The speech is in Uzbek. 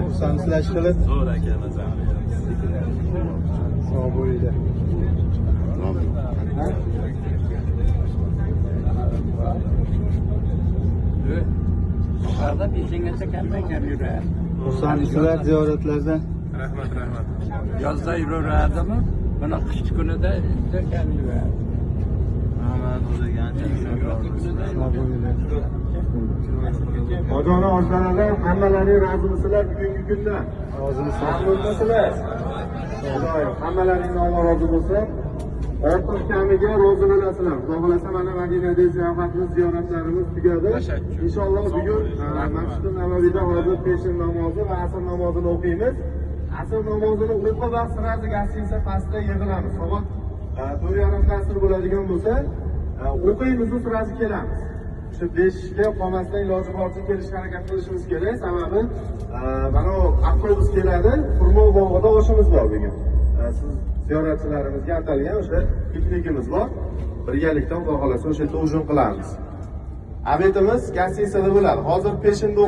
xursandsiz ishqilib. Zo'r aka, mazam. Sog' bo'linglar. Yuqorida beshingacha kam yuradi. Xursandsiz ziyoratlardan. Rahmat. Yozda yuraveradimi? Buni qish kunida kam yuradi. Rahmat, o'zigancha. Sog' bo'linglar. Ota-ona oshnalar hammalaring rozimisizlar bugungi kunda? Rozimisiz. Mamnunmisizlar? Xudoyim hammalaring Alloh rozi bo'lsin. Ortiq kamiga rozi bo'lasizlar. Xudo xolasa mana Madinada ziyoratimiz, ziyoratlarimiz tugadi. Inshaalloh bugun Masjid Nabaviyda hozir peshin namozi va asr namozini o'qiymiz. Asr namozini o'qib va sirasi gastiniца pastida yig'ilamiz. Soat 4:30 asr bo'ladigan bo'lsa, o'qiymiz va sirasi kelamiz. Shu 5 ga qolmasdan iloji boricha kelishga harakat qilishimiz kerak. Sababi mana avtobus keladi, Xurmo bog'ida oshimiz bor bugun. Siz ziyoratchilarimizga atalgan o'sha piknikimiz bor. Birgalikda Xudo xolasa o'sha yerda ujin qilamiz. Abetimiz gastinsada bo'ladi. Hozir peshinda